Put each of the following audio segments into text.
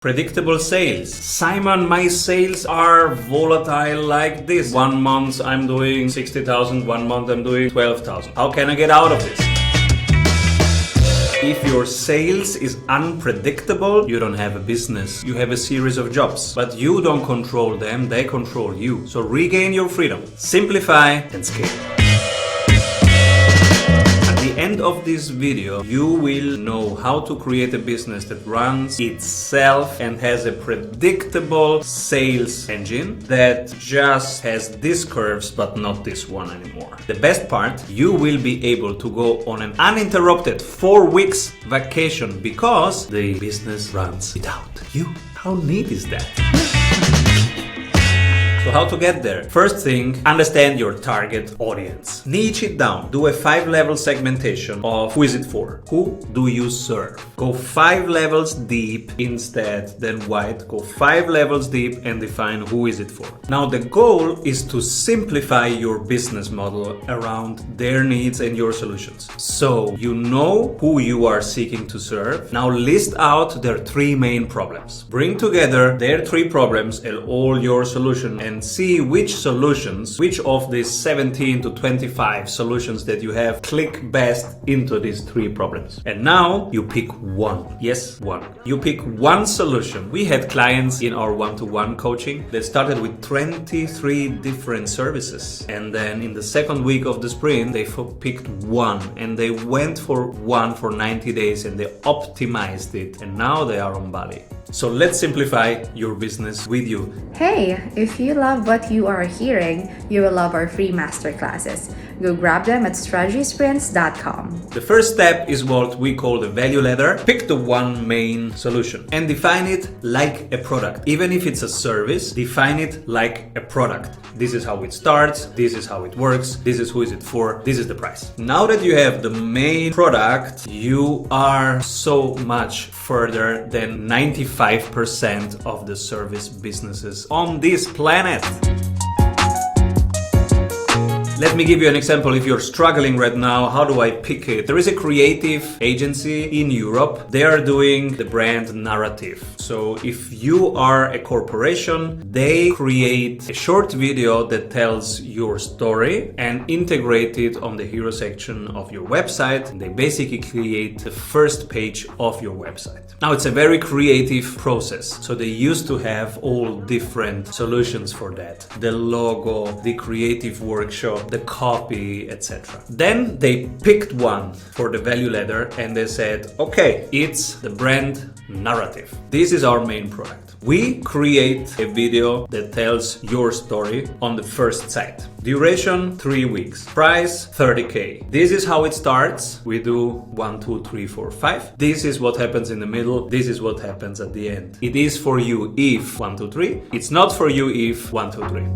Predictable sales. Simon, my sales are volatile like this. 1 month I'm doing 60,000, 1 month I'm doing 12,000. How can I get out of this? If your sales is unpredictable, you don't have a business. You have a series of jobs, but you don't control them, they control you. So regain your freedom, simplify and scale. At the end of this video, you will know how to create a business that runs itself and has a predictable sales engine that just has these curves but not this one anymore. The best part, you will be able to go on an uninterrupted 4 weeks vacation because the business runs without you. How neat is that? So how to get there? First thing, understand your target audience. Niche it down. Do a 5-level segmentation of who is it for? Who do you serve? Go 5 levels deep instead than wide. Go 5 levels deep and define who is it for. Now the goal is to simplify your business model around their needs and your solutions. So you know who you are seeking to serve. Now list out their 3 main problems. Bring together their 3 problems and all your solutions and see which solutions, which of these 17 to 25 solutions that you have click best into these 3 problems. And now you pick one. Yes, one. You pick one solution. We had clients in our one-to-one coaching that started with 23 different services. And then in the second week of the sprint, they picked one and they went for one for 90 days and they optimized it. And now they are on Bali. So let's simplify your business with you. Hey, if you love what you are hearing, you will love our free masterclasses. Go grab them at strategysprints.com. The first step is what we call the value ladder. Pick the one main solution and define it like a product. Even if it's a service, define it like a product. This is how it starts, this is how it works, this is who is it for, this is the price. Now that you have the main product, you are so much further than 95% of the service businesses on this planet. Let me give you an example. If you're struggling right now, how do I pick it? There is a creative agency in Europe. They are doing the brand narrative. So if you are a corporation, they create a short video that tells your story and integrate it on the hero section of your website. And they basically create the first page of your website. Now it's a very creative process. So they used to have all different solutions for that. The logo, the creative workshop, the copy, etc. Then they picked one for the value ladder and they said, okay, it's the brand narrative. This is our main product. We create a video that tells your story on the first site. Duration 3 weeks. Price 30K. This is how it starts. We do 1, 2, 3, 4, 5. This is what happens in the middle. This is what happens at the end. It is for you if 1, 2, 3. It's not for you if 1, 2, 3.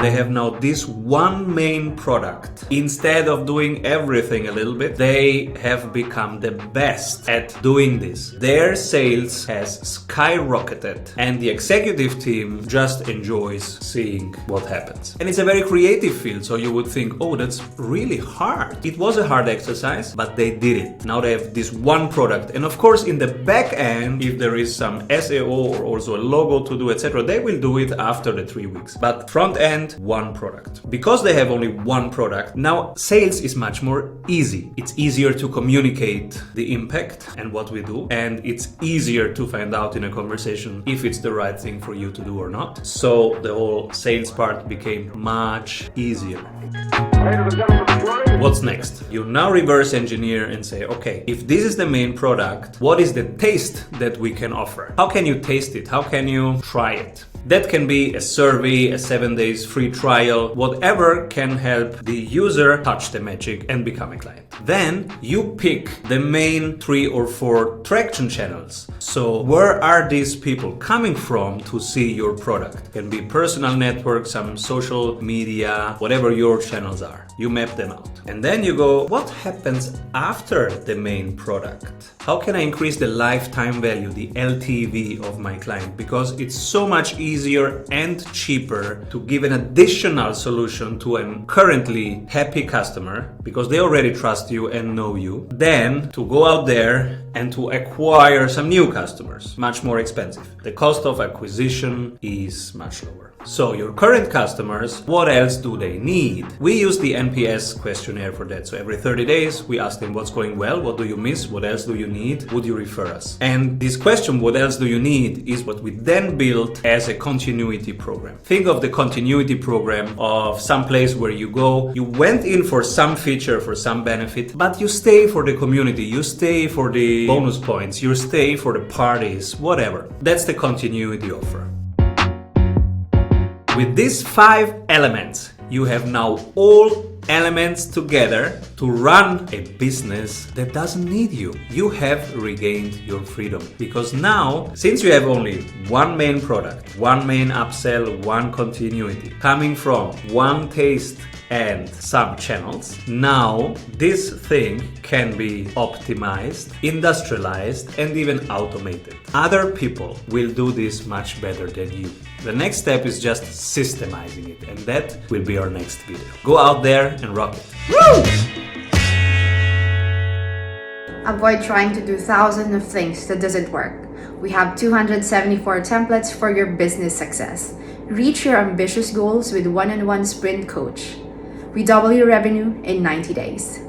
They have now this one main product. Instead of doing everything a little bit, they have become the best at doing this. Their sales has skyrocketed and the executive team just enjoys seeing what happens. And it's a very creative field, so you would think, oh, that's really hard. It was a hard exercise, but they did it. Now they have this one product. And of course, in the back end, if there is some SEO or also a logo to do, etc., they will do it after the 3 weeks. But front end, one product. Because they have only one product, now sales is much more easy. It's easier to communicate the impact and what we do, and it's easier to find out in a conversation if it's the right thing for you to do or not. So the whole sales part became much easier. What's next? You now reverse engineer and say, okay, if this is the main product, what is the taste that we can offer? How can you taste it? How can you try it? That can be a survey, a 7 days free trial, whatever can help the user touch the magic and become a client. Then you pick the main 3 or 4 traction channels. So where are these people coming from to see your product? It can be personal network, some social media, whatever your channels are. You map them out. And then you go, what happens after the main product? How can I increase the lifetime value, the LTV of my client? Because it's so much easier and cheaper to give an additional solution to a currently happy customer because they already trust you and know you, than to go out there and to acquire some new customers, much more expensive. The cost of acquisition is much lower. So your current customers, what else do they need? We use the NPS questionnaire for that. So every 30 days, we ask them what's going well, what do you miss, what else do you need, would you refer us? And this question, what else do you need, is what we then built as a continuity program. Think of the continuity program of some place where you go, you went in for some feature, for some benefit, but you stay for the community, you stay for the bonus points, you stay for the parties, whatever. That's the continuity offer. With these 5 elements, you have now all elements together to run a business that doesn't need you. You have regained your freedom, because now, since you have only one main product, one main upsell, one continuity, coming from one taste and some channels, now this thing can be optimized, industrialized, and even automated. Other people will do this much better than you. The next step is just systemizing it, and that will be our next video. Go out there and rock it. Woo! Avoid trying to do thousands of things that doesn't work. We have 274 templates for your business success. Reach your ambitious goals with one-on-one sprint coach. We double your revenue in 90 days.